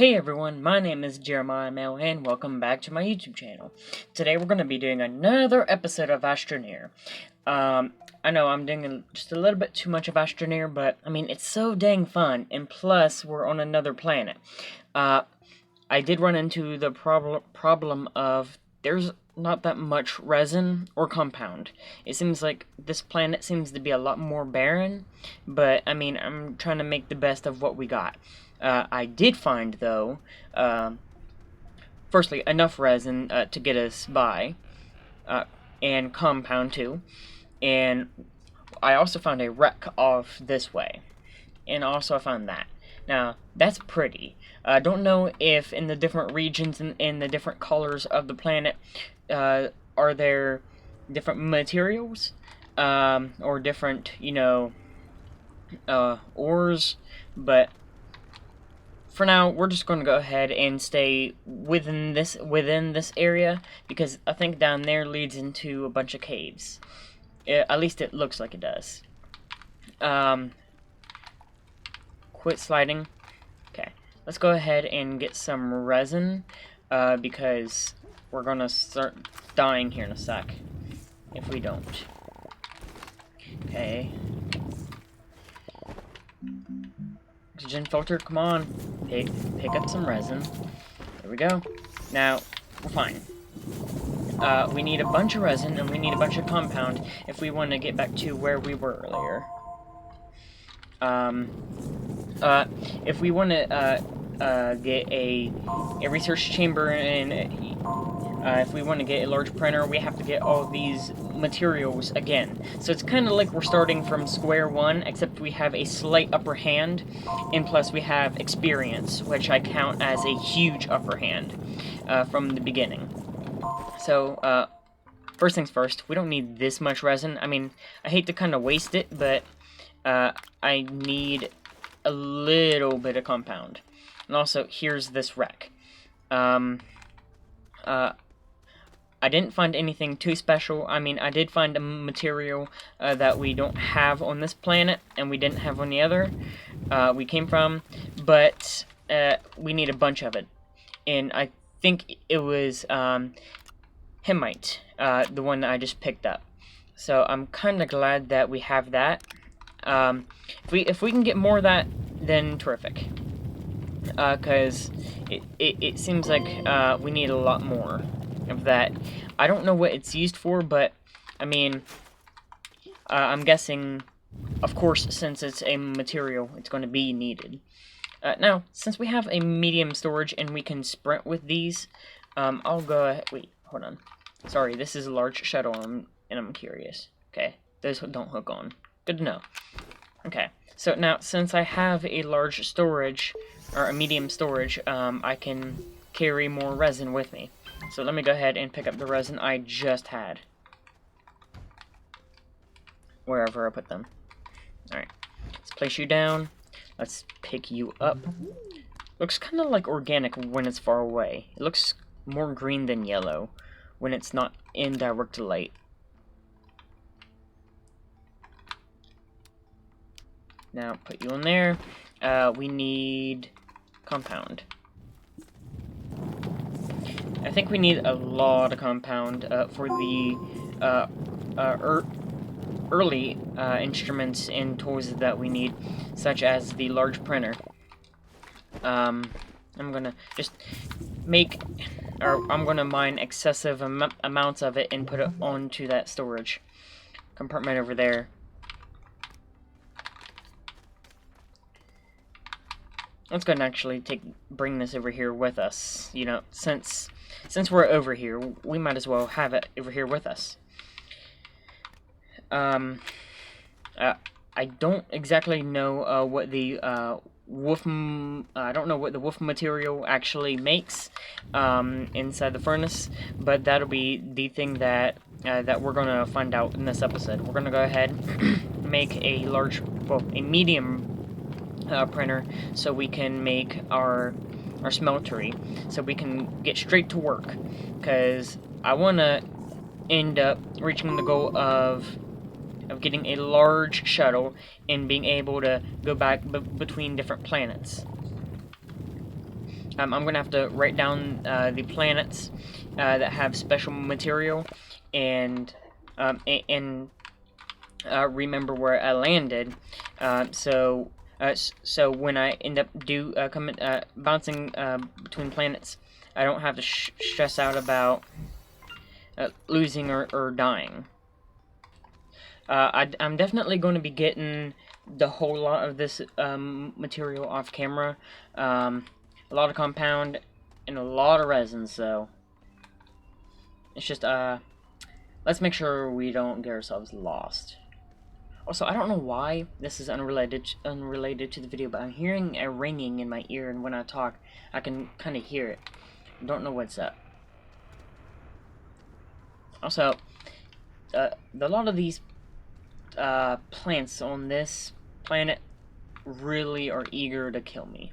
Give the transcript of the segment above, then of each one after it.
Hey everyone, my name is Jeremiah Mail and welcome back to my YouTube channel. Today we're going to be doing another episode of Astroneer. I know I'm doing just a little bit too much of Astroneer, but I mean it's so dang fun, and plus we're on another planet. I did run into the problem of there's not that much resin or compound. It seems like this planet seems to be a lot more barren, but I mean I'm trying to make the best of what we got. I did find, though, firstly, enough resin to get us by, and compound, too. And I also found a wreck off this way. And also I found that. Now, that's pretty. I don't know if in the different regions and in the different colors of the planet, are there different materials, or different, ores, but for now, we're just going to go ahead and stay within this area, because I think down there leads into a bunch of caves. At least it looks like it does. Quit sliding. Okay, let's go ahead and get some resin, because we're going to start dying here in a sec if we don't. Okay. Oxygen filter, come on. Pick up some resin. There we go. Now, we're fine. We need a bunch of resin and we need a bunch of compound if we want to get back to where we were earlier. If we want to get a research chamber and if we want to get a large printer, we have to get all these materials again. So it's kind of like we're starting from square one, except we have a slight upper hand, and plus we have experience, which I count as a huge upper hand from the beginning. So, first things first, we don't need this much resin. I mean, I hate to kind of waste it, but I need a little bit of compound. And also, here's this wreck. I didn't find anything too special. I mean, I did find a material that we don't have on this planet, and we didn't have on the other we came from, but we need a bunch of it. And I think it was hemite, the one that I just picked up. So I'm kind of glad that we have that. If we can get more of that, then terrific. Because it seems like we need a lot more of that. I don't know what it's used for, but I mean, I'm guessing, of course, since it's a material, it's going to be needed. Now, since we have a medium storage and we can sprint with these, I'll go ahead. Wait, hold on. Sorry, this is a large shuttle, and I'm curious. Okay, those don't hook on. Good to know. Okay, so now since I have a large storage or a medium storage, I can carry more resin with me. So let me go ahead and pick up the resin I just had. Wherever I put them. Alright. Let's place you down. Let's pick you up. Looks kind of like organic when it's far away. It looks more green than yellow when it's not in direct light. Now, put you in there. We need compound. I think we need a lot of compound for the early instruments and tools that we need, such as the large printer. I'm gonna just I'm gonna mine excessive amounts of it and put it onto that storage compartment over there. Let's go and actually bring this over here with us. You know, since we're over here, we might as well have it over here with us. I don't exactly know what the wolf. I don't know what the wolf material actually makes inside the furnace, but that'll be the thing that we're gonna find out in this episode. We're gonna go ahead make a medium printer so we can make our smeltery, so we can get straight to work, because I want to end up reaching the goal of getting a large shuttle and being able to go back between different planets. I'm gonna have to write down the planets that have special material, and remember where I landed. So when I end up bouncing between planets, I don't have to stress out about losing or dying. I'm definitely going to be getting the whole lot of this material off camera. A lot of compound and a lot of resin, so it's just let's make sure we don't get ourselves lost. Also, I don't know why this is unrelated to the video, but I'm hearing a ringing in my ear, and when I talk, I can kind of hear it. I don't know what's up. Also, a lot of these plants on this planet really are eager to kill me.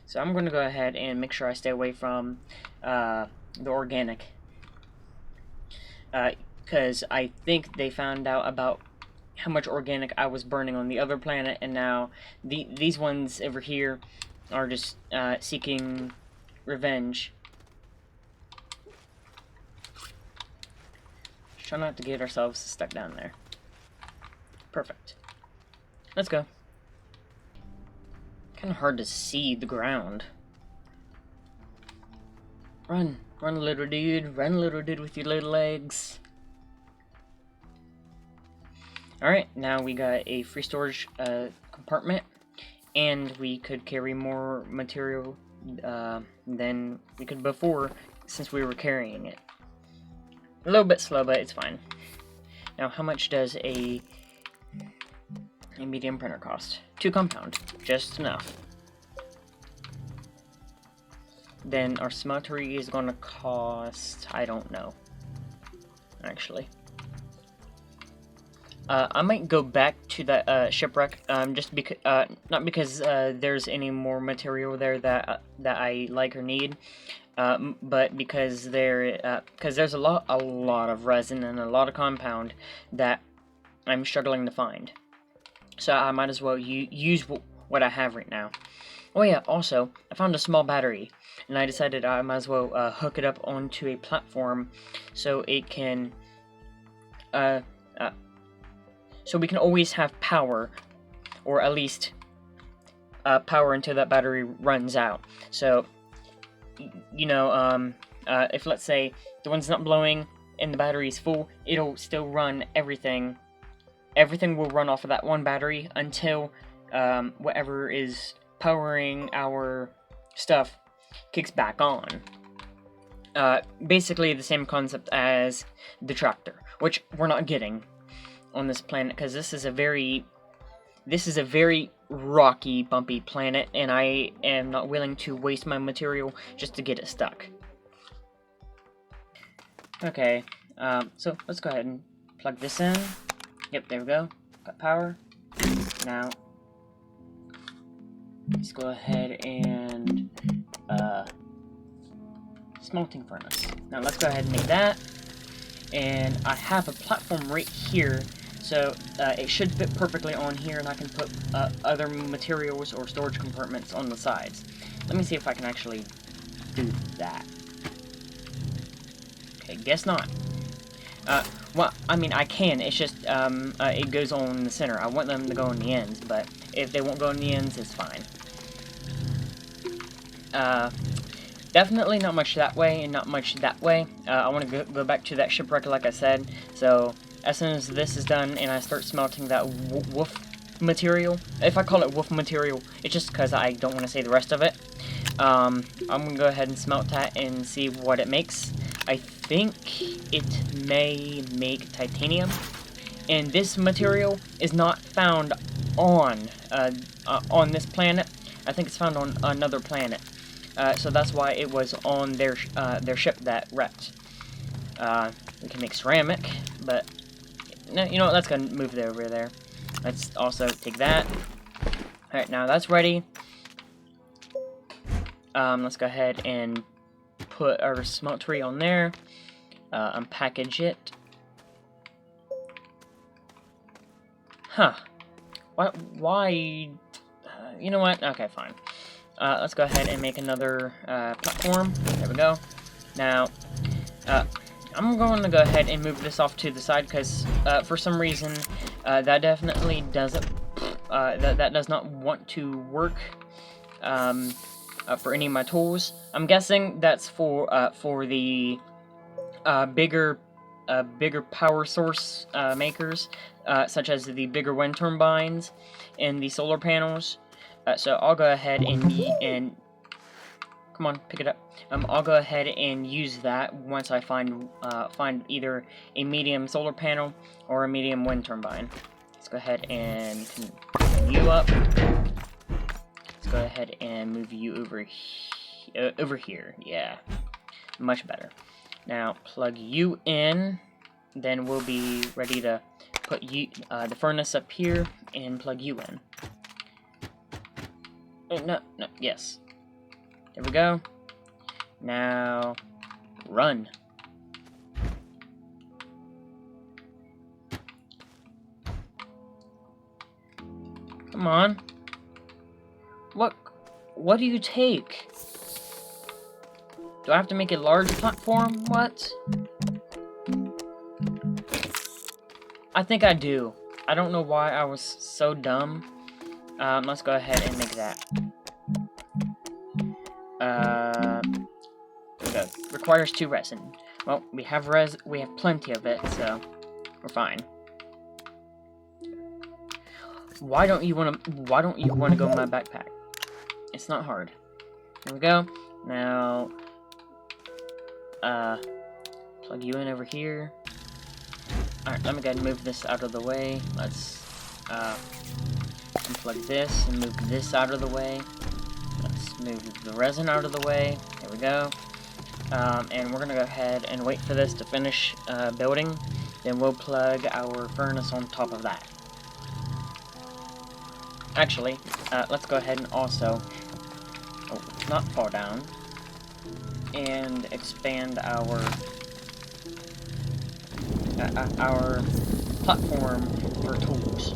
So I'm going to go ahead and make sure I stay away from the organic. Because I think they found out about how much organic I was burning on the other planet, and now these ones over here are just seeking revenge. Just try not to get ourselves stuck down there. Perfect. Let's go. Kind of hard to see the ground. Run, run, little dude. Run, little dude, with your little legs. Alright, now we got a free storage compartment, and we could carry more material than we could before, since we were carrying it. A little bit slow, but it's fine. Now, how much does a medium printer cost? 2 compound, just enough. Then our smeltery is going to cost, I don't know, actually. I might go back to that shipwreck, just because, not because there's any more material there that I like or need, but because there's a lot of resin and a lot of compound that I'm struggling to find. So I might as well use what I have right now. Oh yeah, also, I found a small battery, and I decided I might as well hook it up onto a platform so it can, so we can always have power, or at least power until that battery runs out. So, you know, if let's say the one's not blowing and the battery is full, it'll still run everything. Everything will run off of that one battery until whatever is powering our stuff kicks back on. Basically the same concept as the tractor, which we're not getting on this planet because this is a very rocky, bumpy planet, and I am not willing to waste my material just to get it stuck. Okay, so let's go ahead and plug this in. Yep, there we go. Got power. Now, let's go ahead and smelting furnace. Now let's go ahead and make that. And I have a platform right here, so it should fit perfectly on here, and I can put other materials or storage compartments on the sides. Let me see if I can actually do that. Okay, guess not. Well, I mean, I can, it's just, it goes on the center. I want them to go on the ends, but if they won't go on the ends, it's fine. Definitely not much that way, and not much that way. I want to go back to that shipwreck, like I said, so as soon as this is done, and I start smelting that wolf material, if I call it wolf material, it's just because I don't want to say the rest of it. I'm going to go ahead and smelt that and see what it makes. I think it may make titanium, and this material is not found on this planet. I think it's found on another planet, so that's why it was on their ship that wrecked. We can make ceramic, but no, you know what? Let's go and move it over there. Let's also take that. All right, now that's ready. Let's go ahead and put our smeltery on there, unpackage it. Huh. Why? You know what? Okay, fine. let's go ahead and make another platform. There we go. Now, I'm going to go ahead and move this off to the side because for some reason that definitely doesn't that does not want to work for any of my tools. I'm guessing that's for the bigger power source makers, such as the bigger wind turbines and the solar panels. So I'll go ahead and come on, pick it up. I'll go ahead and use that once I find either a medium solar panel or a medium wind turbine. Let's go ahead and move you up. Let's go ahead and move you over here. Yeah, much better. Now plug you in. Then we'll be ready to put you the furnace up here and plug you in. No, yes. There we go. Now, run. Come on. What do you take? Do I have to make a large platform? What? I think I do. I don't know why I was so dumb. Let's go ahead and make that. There we go. Requires 2 resin. Well, we have plenty of it, so we're fine. Why don't you wanna go in my backpack? It's not hard. There we go. Now plug you in over here. Alright, let me go ahead and move this out of the way. Let's unplug this and move this out of the way. Let's move the resin out of the way. There we go. And we're gonna go ahead and wait for this to finish building. Then we'll plug our furnace on top of that. Actually, let's go ahead and also not fall down and expand our platform for tools.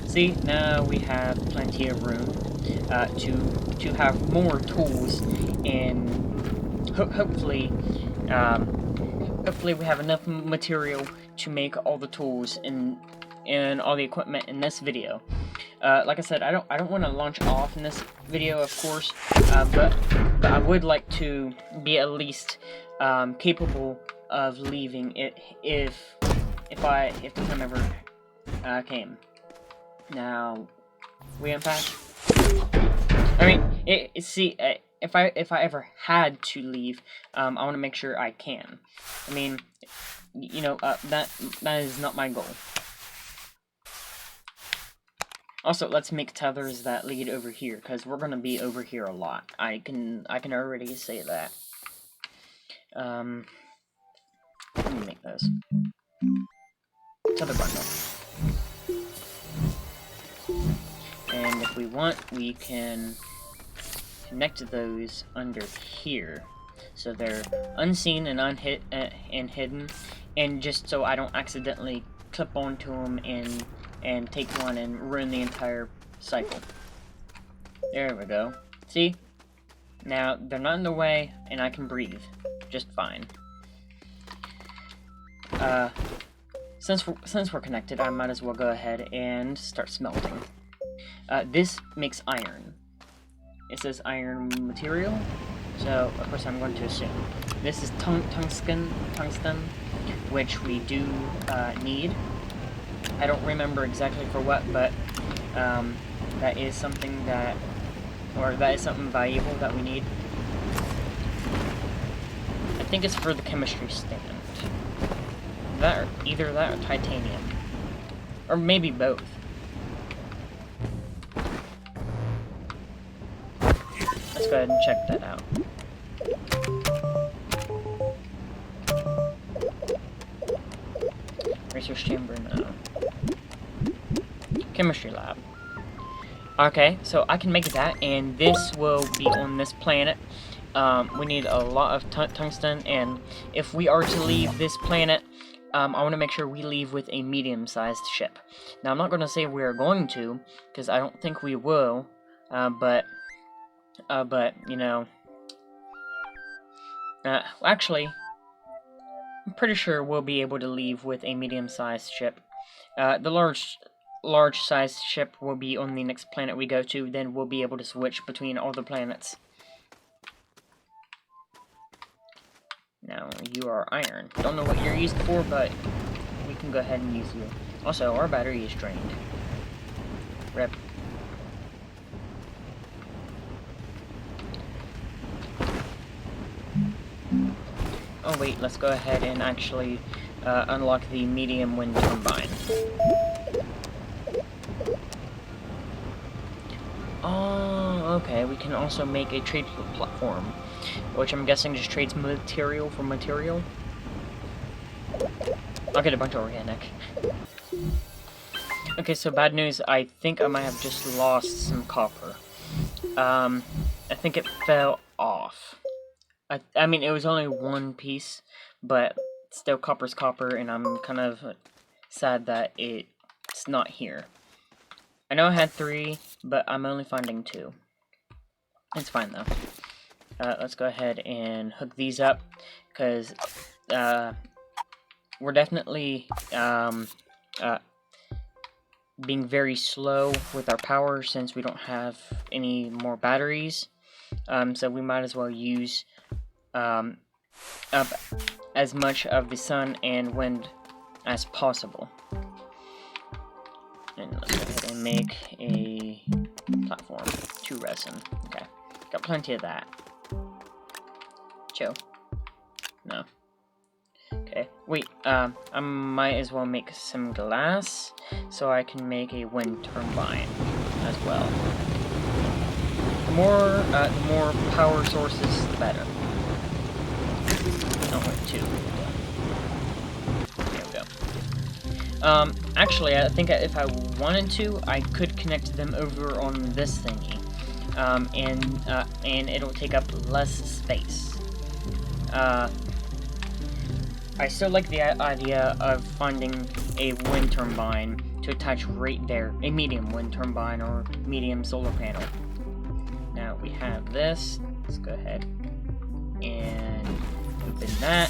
See, now we have plenty of room to have more tools, and hopefully we have enough material to make all the tools and all the equipment in this video. Like I said, I don't want to launch off in this video, of course, but I would like to be at least capable of leaving it if the time ever came. Now, we unpack. I mean, see, if I ever had to leave, I want to make sure I can. I mean, you know, that is not my goal. Also, let's make tethers that lead over here, because we're gonna be over here a lot. I can already say that. Let me make those. Tether bundle. And if we want, we can connect those under here, so they're unseen and hidden, and just so I don't accidentally clip onto them and take one and ruin the entire cycle. There we go. See? Now they're not in the way, and I can breathe just fine. Since we're connected, I might as well go ahead and start smelting. This makes iron. It says iron material, so of course I'm going to assume. This is tungsten, which we do need. I don't remember exactly for what, but that is something valuable that we need. I think it's for the chemistry stand. Either that or titanium, or maybe both. Let's go ahead and check that out. Research chamber now. Chemistry lab. Okay, so I can make that, and this will be on this planet. We need a lot of tungsten, and if we are to leave this planet, I want to make sure we leave with a medium-sized ship. Now, I'm not going to say we're going to, because I don't think we will, but, you know, actually, I'm pretty sure we'll be able to leave with a medium-sized ship. The large-sized ship will be on the next planet we go to, then we'll be able to switch between all the planets. Now, you are iron. Don't know what you're used for, but we can go ahead and use you. Also, our battery is drained. Rip. Oh wait, let's go ahead and actually unlock the medium wind turbine. Oh, okay, we can also make a trade platform, which I'm guessing just trades material for material. I'll get a bunch of organic. Okay, so bad news, I think I might have just lost some copper. I think it fell off. I mean, it was only one piece, but still copper's copper, and I'm kind of sad that it's not here. I know I had 3, but I'm only finding 2. It's fine, though. Let's go ahead and hook these up, because we're definitely being very slow with our power since we don't have any more batteries. So we might as well use up as much of the sun and wind as possible. And let's go ahead and make a platform. 2 resin. Okay. Got plenty of that. Chill. No. Okay. Wait, I might as well make some glass so I can make a wind turbine as well. The more power sources, the better. Oh, wait, 2. There we go. Actually, I think if I wanted to, I could connect them over on this thingy. And it'll take up less space. I still like the idea of finding a wind turbine to attach right there, a medium wind turbine or medium solar panel. Now we have this. Let's go ahead and open that.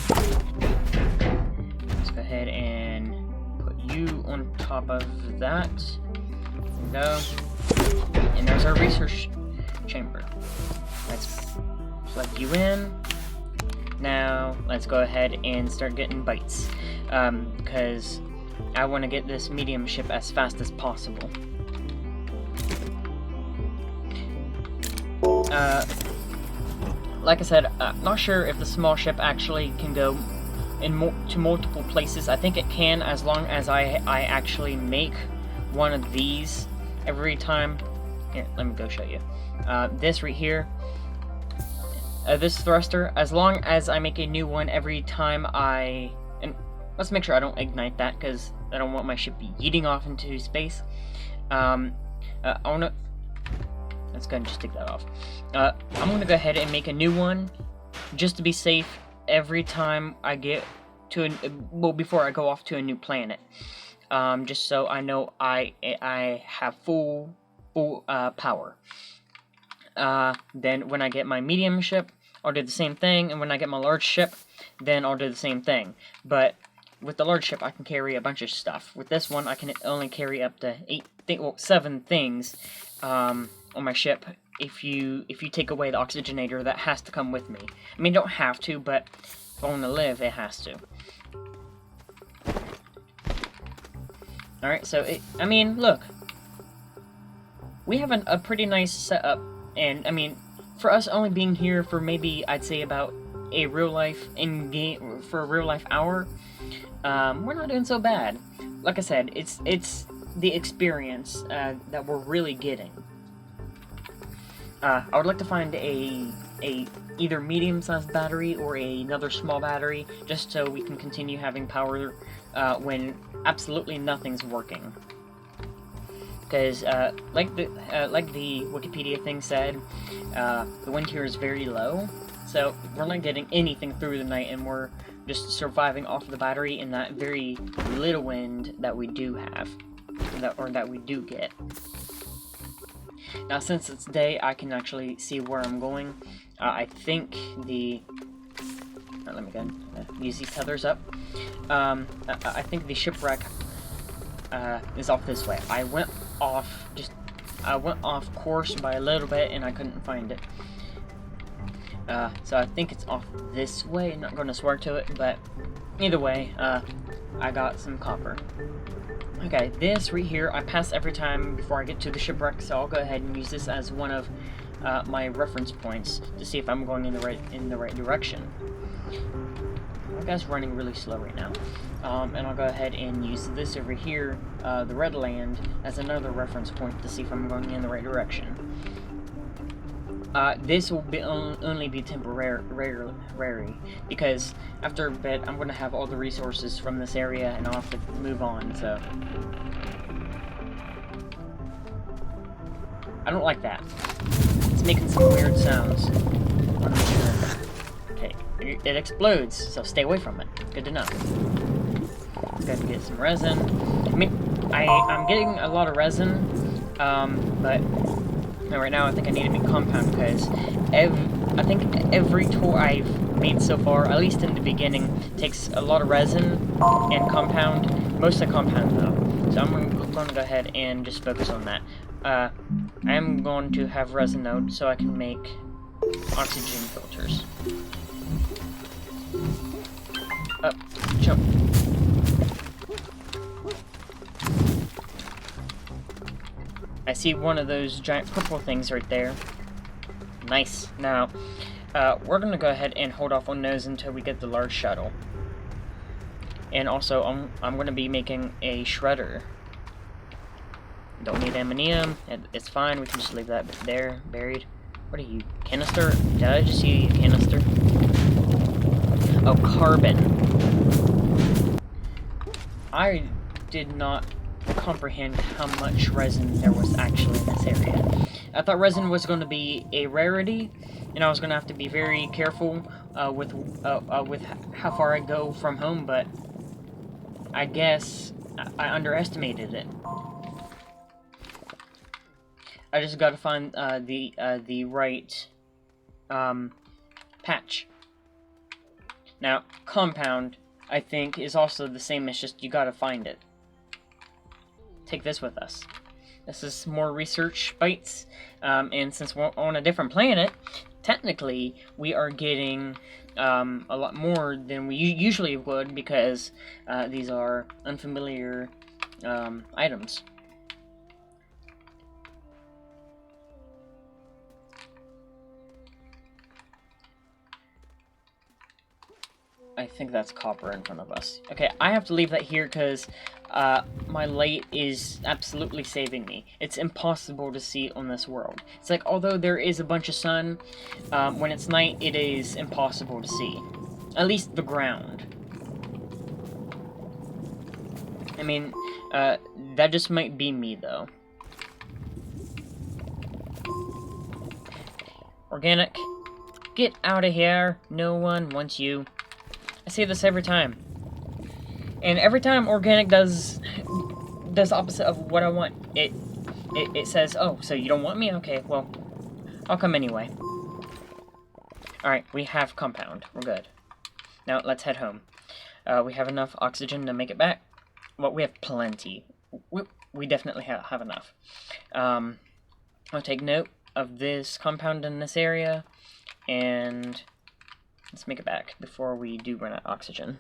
Let's go ahead and put you on top of that. There we go. And there's our research chamber. Let's plug you in. Now, let's go ahead and start getting bites, because I want to get this medium ship as fast as possible. Like I said, not sure if the small ship actually can go to multiple places. I think it can, as long as I actually make one of these every time. Here, let me go show you. This right here. This thruster, as long as I make a new one every time and let's make sure I don't ignite that, because I don't want my ship yeeting off into space. Let's go ahead and just take that off. I'm gonna go ahead and make a new one, just to be safe every time I get to before I go off to a new planet. Just so I know I have full power. Then when I get my medium ship, I'll do the same thing, and when I get my large ship, then I'll do the same thing. But with the large ship, I can carry a bunch of stuff. With this one, I can only carry up to 7 things on my ship. If you take away the oxygenator, that has to come with me. I mean, don't have to, but if I want to live, it has to. Alright, so I mean, look. We have a pretty nice setup. And, I mean, for us only being here for maybe, I'd say about a real-life in-game, for a real-life hour, we're not doing so bad. Like I said, it's the experience that we're really getting. I would like to find a either medium-sized battery or another small battery, just so we can continue having power when absolutely nothing's working. Because, like the Wikipedia thing said, the wind here is very low, So we're not getting anything through the night, and we're just surviving off the battery in that very little wind that we do have, that we do get. Now, since it's day, I can actually see where I'm going. I think the... let me go use these tethers up. I think the shipwreck is off this way. I went off course by a little bit, and I couldn't find it. So I think it's off this way. I'm not going to swear to it, but either way, I got some copper. Okay, this right here, I pass every time before I get to the shipwreck, so I'll go ahead and use this as one of my reference points to see if I'm going in the right direction. My guy's running really slow right now, and I'll go ahead and use this over here, the red land, as another reference point to see if I'm going in the right direction. This will only be temporary, because after a bit, I'm going to have all the resources from this area, and I'll have to move on, so... I don't like that. It's making some weird sounds. Okay, it explodes, so stay away from it. Good to know. Got to get some resin. I mean, I'm getting a lot of resin, but... right now, I think I need to make compound, because I think every tool I've made so far, at least in the beginning, takes a lot of resin and compound, mostly compound though. So I'm going to go ahead and just focus on that. I am going to have resin node so I can make oxygen filters. Up, jump. I see one of those giant purple things right there. Nice. Now, we're going to go ahead and hold off on those until we get the large shuttle. And also, I'm going to be making a shredder. Don't need ammunium. It's fine. We can just leave that there, buried. What are you? Canister? Did I just see a canister? Oh, carbon. I did not comprehend how much resin there was actually in this area. I thought resin was going to be a rarity, and I was going to have to be very careful with how far I go from home, but I guess I underestimated it. I just got to find the right patch. Now, compound, I think, is also the same. It's just you got to find it. Take this with us. This is more research bites, and since we're on a different planet, technically we are getting a lot more than we usually would, because these are unfamiliar items. I think that's copper in front of us. Okay, I have to leave that here because my light is absolutely saving me. It's impossible to see on this world. It's like, although there is a bunch of sun, when it's night, it is impossible to see. At least the ground. I mean, that just might be me, though. Organic, get out of here. No one wants you. I say this every time. And every time organic does the opposite of what I want. It says, oh, so you don't want me? Okay, well, I'll come anyway. Alright, we have compound. We're good. Now, let's head home. We have enough oxygen to make it back. Well, we have plenty. We definitely have enough. I'll take note of this compound in this area, and let's make it back before we do run out of oxygen.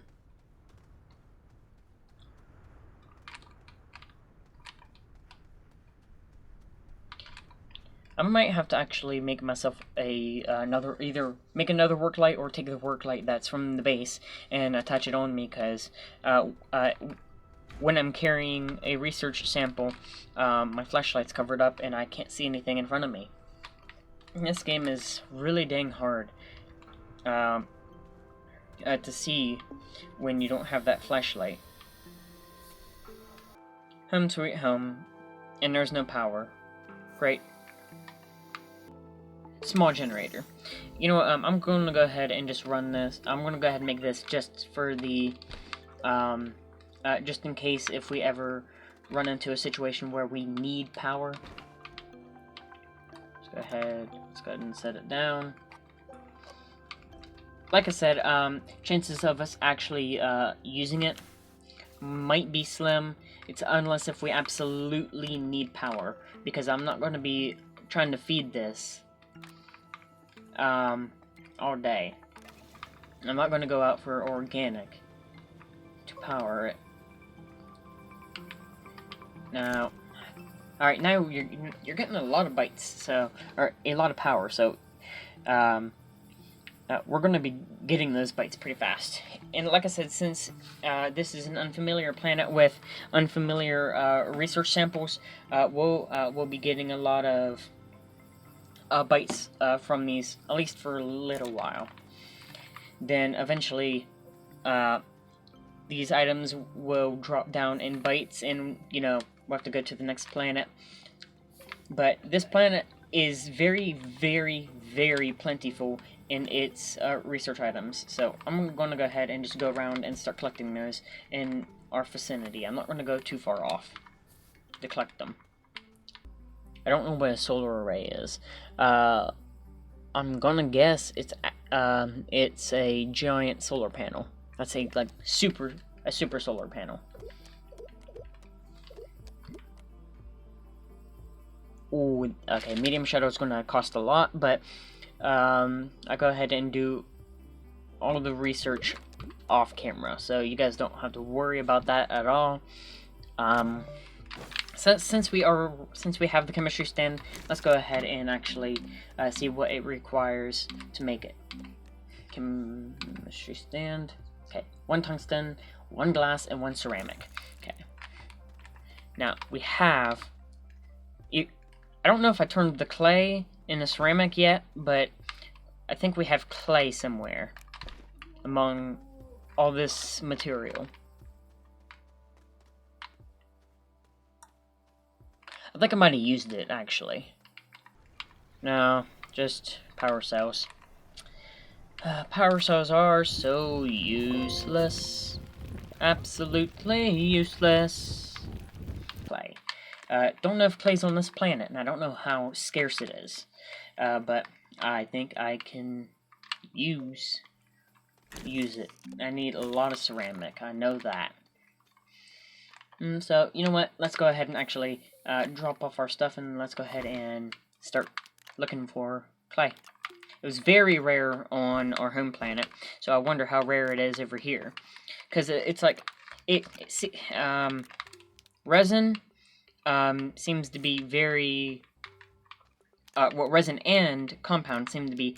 I might have to actually make myself either make another work light or take the work light that's from the base and attach it on me, because when I'm carrying a research sample, my flashlight's covered up and I can't see anything in front of me. And this game is really dang hard to see when you don't have that flashlight. Home sweet home, and there's no power. Great. small generator. You know what, I'm going to go ahead and just run this. I'm going to go ahead and make this just for the, just in case if we ever run into a situation where we need power. Let's go ahead and set it down. Like I said, chances of us actually using it might be slim. It's unless if we absolutely need power, because I'm not going to be trying to feed this all day. I'm not going to go out for organic to power it. Now, all right, now you're getting a lot of bytes, so, or a lot of power, so we're going to be getting those bytes pretty fast. And like I said, since this is an unfamiliar planet with unfamiliar research samples, we'll be getting a lot of bytes from these, at least for a little while. Then eventually, these items will drop down in bytes, and you know, we'll have to go to the next planet. But this planet is very, very, very plentiful in its research items, so I'm going to go ahead and just go around and start collecting those in our vicinity. I'm not going to go too far off to collect them. I don't know what a solar array is. I'm gonna guess it's a giant solar panel. That's a super solar panel. Ooh, okay, medium shuttle is gonna cost a lot, but I go ahead and do all of the research off camera, so you guys don't have to worry about that at all. Since we have the chemistry stand, let's go ahead and actually see what it requires to make it. Chemistry stand. Okay, 1 tungsten, 1 glass, and 1 ceramic. Okay. Now we have. I don't know if I turned the clay into ceramic yet, but I think we have clay somewhere among all this material. I think I might have used it, actually. No, just power cells. Power cells are so useless. Absolutely useless. Clay. Don't know if clay's on this planet, and I don't know how scarce it is. But I think I can use it. I need a lot of ceramic, I know that. So, you know what, let's go ahead and actually drop off our stuff, and let's go ahead and start looking for clay. It was very rare on our home planet, so I wonder how rare it is over here. Because it's like, resin seems to be very, well, resin and compound seem to be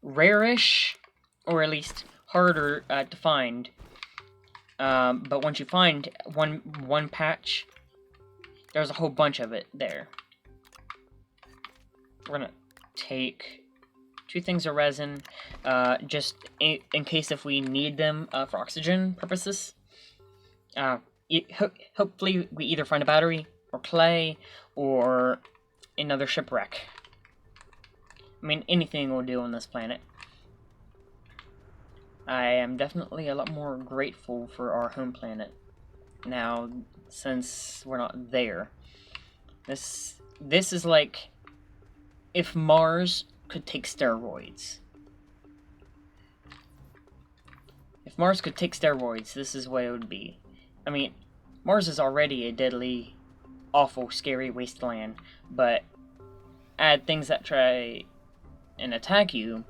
rare-ish, or at least harder to find. But once you find one patch, there's a whole bunch of it there. We're gonna take 2 things of resin, just in case if we need them for oxygen purposes. Hopefully we either find a battery, or clay, or another shipwreck. I mean, anything will do on this planet. I am definitely a lot more grateful for our home planet now, since we're not there. This is like if Mars could take steroids. If Mars could take steroids, this is what it would be. I mean, Mars is already a deadly, awful, scary wasteland, but add things that try and attack you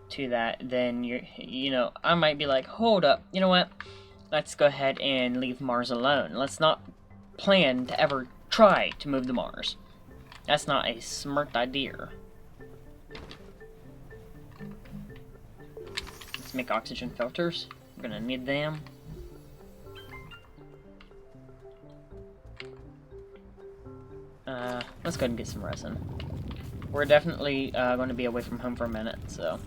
to that, then you know, I might be like, hold up, you know what? Let's go ahead and leave Mars alone. Let's not plan to ever try to move to Mars. That's not a smart idea. Let's make oxygen filters. We're gonna need them. Let's go ahead and get some resin. We're definitely going to be away from home for a minute, so.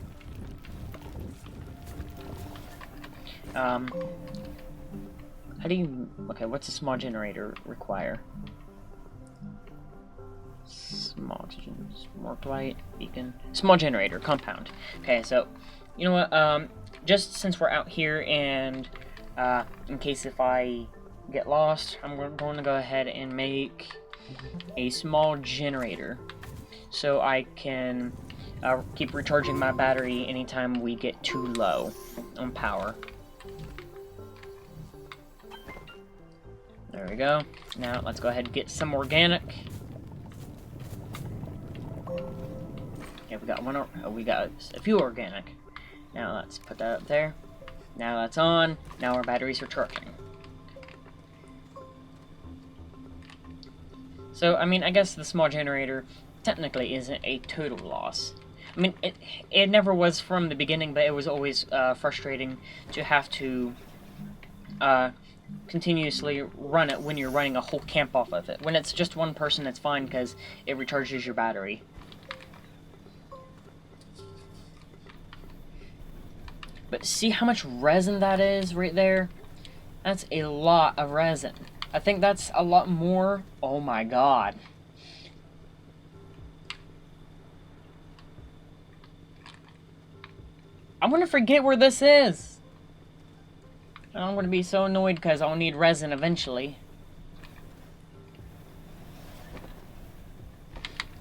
How do you... Okay, what's a small generator require? Some oxygen, some more light, beacon, small generator, compound. Okay, so, you know what, just since we're out here and, in case if I get lost, I'm going to go ahead and make a small generator so I can keep recharging my battery anytime we get too low on power. There we go. Now let's go ahead and get some organic. Yeah, we got one. We got a few organic. Now let's put that up there. Now that's on. Now our batteries are charging. So I mean, I guess the small generator technically isn't a total loss. I mean, it never was from the beginning, but it was always frustrating to have to continuously run it when you're running a whole camp off of it. When it's just one person, it's fine because it recharges your battery. But see how much resin that is right there? That's a lot of resin. I think that's a lot more. Oh my god. I'm gonna forget where this is. I'm gonna be so annoyed because I'll need resin eventually.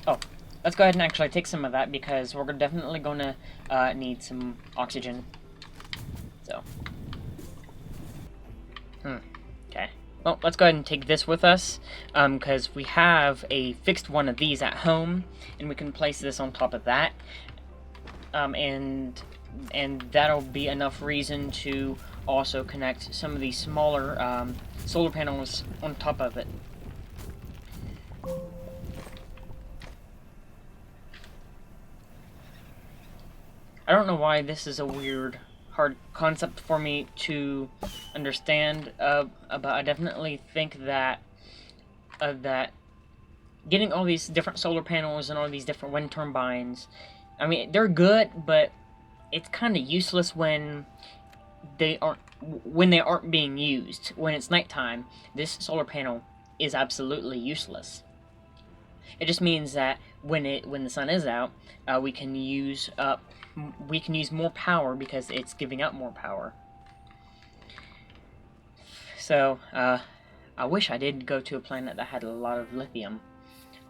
Oh, let's go ahead and actually take some of that because we're definitely gonna need some oxygen. So. Okay. Well, let's go ahead and take this with us because we have a fixed one of these at home and we can place this on top of that. And that'll be enough reason to also connect some of these smaller solar panels on top of it. I don't know why this is a weird, hard concept for me to understand, but I definitely think that that getting all these different solar panels and all these different wind turbines, I mean, they're good, but it's kind of useless when they aren't being used. When it's nighttime, this solar panel is absolutely useless. It just means that when the sun is out, we can use more power because it's giving out more power. So I wish I did go to a planet that had a lot of lithium.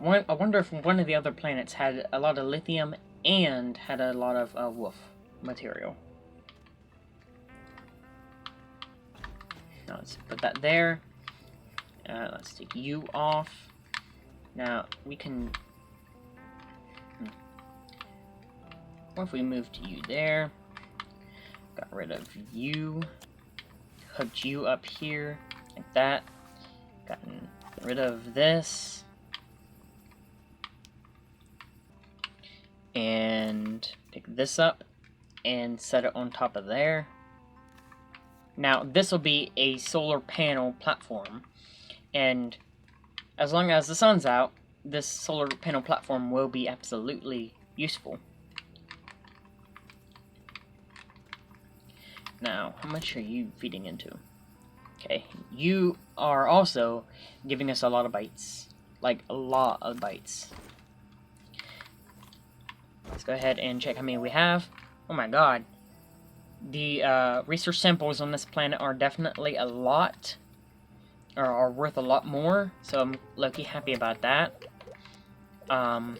I wonder if one of the other planets had a lot of lithium and had a lot of wolf material. Now let's put that there. Let's take you off. Now we can. What if we moved you there? Got rid of you. Hooked you up here like that. Gotten rid of this. And pick this up and set it on top of there. Now this will be a solar panel platform, and as long as the sun's out, this solar panel platform will be absolutely useful. Now, how much are you feeding into? Okay, you are also giving us a lot of bytes, like a lot of bytes. Let's go ahead and check how many we have. Oh my god. The research samples on this planet are definitely a lot, or are worth a lot more, so I'm lucky happy about that. Our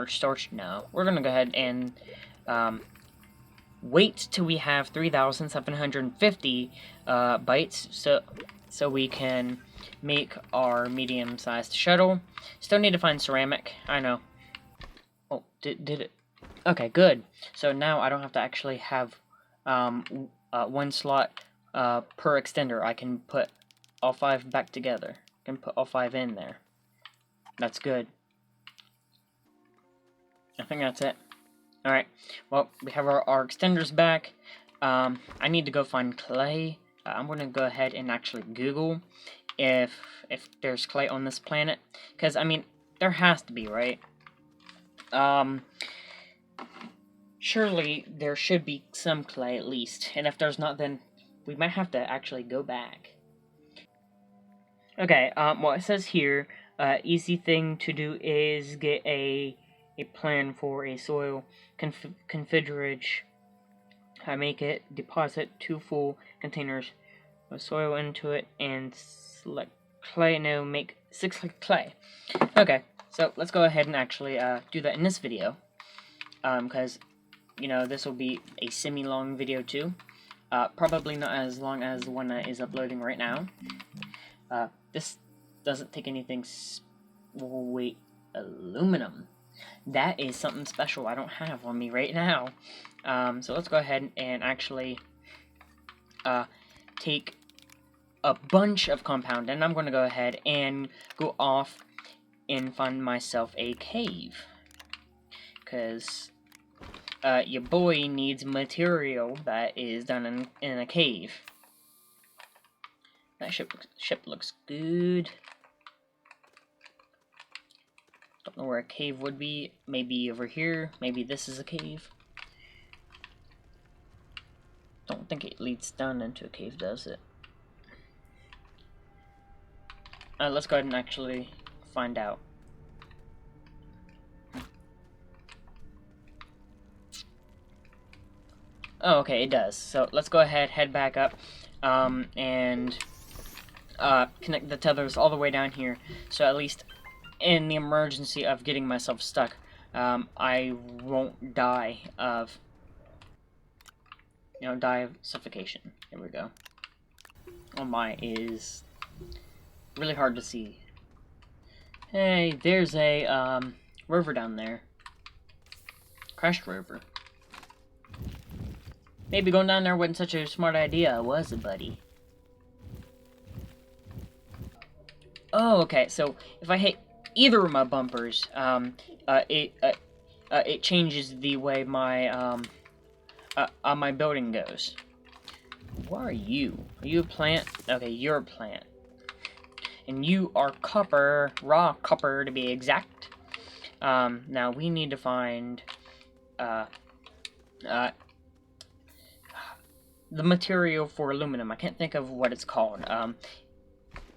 storage, no. We're gonna go ahead and wait till we have 3,750 bytes, so we can make our medium-sized shuttle. Still need to find ceramic, I know. Oh, did it? Okay, good. So now I don't have to actually have one slot per extender. I can put all 5 back together. I can put all 5 in there. That's good. I think that's it. Alright, well, we have our extenders back. I need to go find clay. I'm going to go ahead and actually Google if there's clay on this planet. Because, I mean, there has to be, right? Surely there should be some clay at least. And if there's not, then we might have to actually go back. Okay, well, it says here, Easy thing to do is get a plan for a soil configurage. Make it, deposit 2 full containers of soil into it, and select clay. No, make 6 clay. Okay, so let's go ahead and actually do that in this video, because you know this will be a semi-long video too. Probably not as long as the one that is uploading right now. This doesn't take anything. Wait, aluminum. That is something special I don't have on me right now. So let's go ahead and actually take a bunch of compound, and I'm going to go ahead and go off and find myself a cave, because your boy needs material that is done in a cave. That ship looks good. Don't know where a cave would be. Maybe over here. Maybe this is a cave. Don't think it leads down into a cave, does it? Let's go ahead and actually find out. Oh, okay, it does. So let's go ahead, head back up, and connect the tethers all the way down here. So at least in the emergency of getting myself stuck, I won't die of, die of suffocation. Here we go. Oh my, is really hard to see. Hey, there's a rover down there. Crashed rover. Maybe going down there wasn't such a smart idea, was it, buddy? Oh, okay. So if I hit either of my bumpers, it changes the way my my building goes. What are you? Are you a plant? Okay, you're a plant. And you are copper, raw copper to be exact. Now we need to find the material for aluminum. I can't think of what it's called.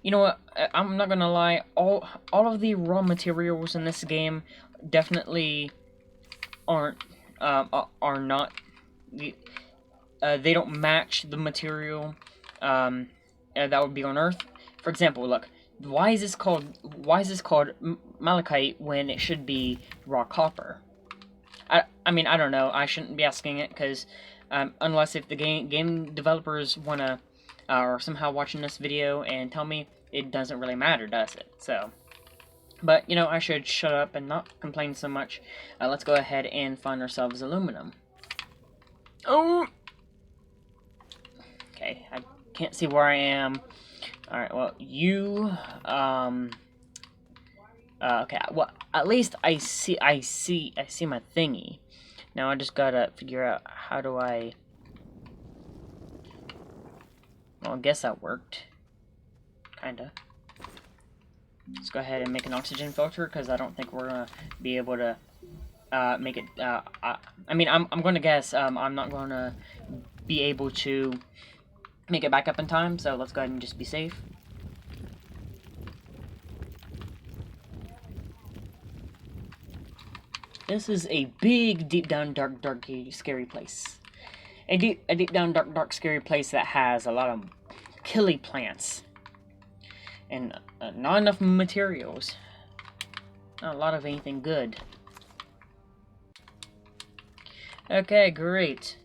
You know what? I'm not gonna lie. All of the raw materials in this game definitely are not. They don't match the material that would be on Earth. For example, look. Why is this called malachite when it should be raw copper? I mean, I don't know. I shouldn't be asking it, because unless if the game developers wanna or somehow watching this video and tell me, it doesn't really matter, does it? So, but I should shut up and not complain so much. Let's go ahead and find ourselves aluminum. Oh. Okay, I can't see where I am. Alright, well, you, okay, well, at least I see my thingy. Now I just gotta figure out how do I, well, I guess that worked. Kinda. Let's go ahead and make an oxygen filter, because I don't think we're gonna be able to, make it, I mean, I'm gonna guess, I'm not gonna be able to make it back up in time, so let's go ahead and just be safe. This is a big, deep down, dark, scary place. A deep down, dark, scary place that has a lot of killy plants. And not enough materials. Not a lot of anything good. Okay, great.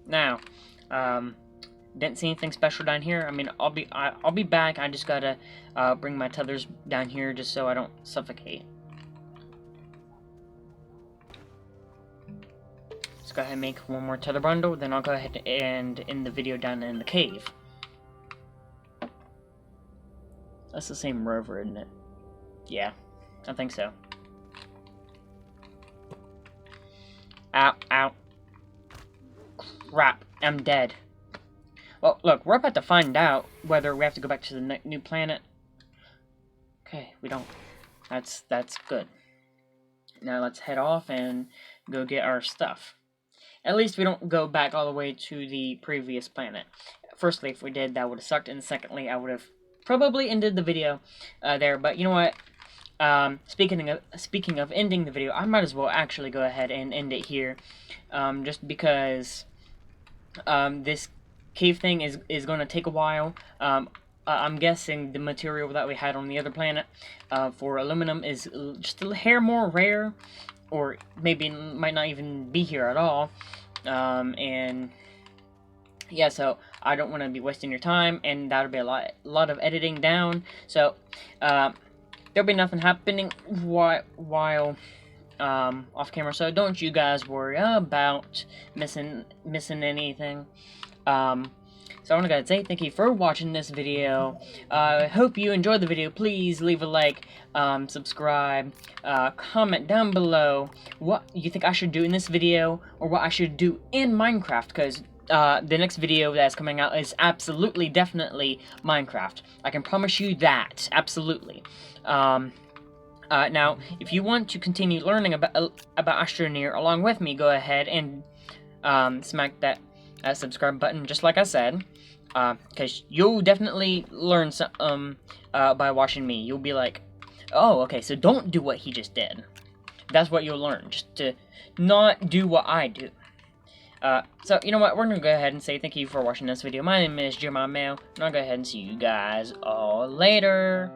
Now, didn't see anything special down here. I mean, I'll be back. I just gotta bring my tethers down here just so I don't suffocate. Let's go ahead and make one more tether bundle. Then I'll go ahead and end the video down in the cave. That's the same rover, isn't it? Yeah, I think so. Ow, ow. Crap, I'm dead. Well, look, we're about to find out whether we have to go back to the new planet. Okay, we don't. That's good. Now let's head off and go get our stuff. At least we don't go back all the way to the previous planet. Firstly, if we did, that would have sucked, and secondly, I would have probably ended the video there. But you know what? Speaking of ending the video, I might as well actually go ahead and end it here, just because this cave thing is going to take a while. I'm guessing the material that we had on the other planet for aluminum is just a hair more rare, or maybe might not even be here at all. And yeah, so I don't want to be wasting your time, and that'll be a lot of editing down. So there'll be nothing happening while off camera. So don't you guys worry about missing anything. So I want to say thank you for watching this video. I hope you enjoyed the video. Please leave a like, subscribe, comment down below what you think I should do in this video, or what I should do in Minecraft, because the next video that's coming out is absolutely, definitely Minecraft. I can promise you that, absolutely. Now, if you want to continue learning about Astroneer along with me, go ahead and smack that subscribe button, just like I said, because you'll definitely learn some by watching me. You'll be like, oh, okay, so don't do what he just did. That's what you'll learn, just to not do what I do. So, you know what, we're going to go ahead and say thank you for watching this video. My name is Jeremiah Mayo, and I'll go ahead and see you guys all later.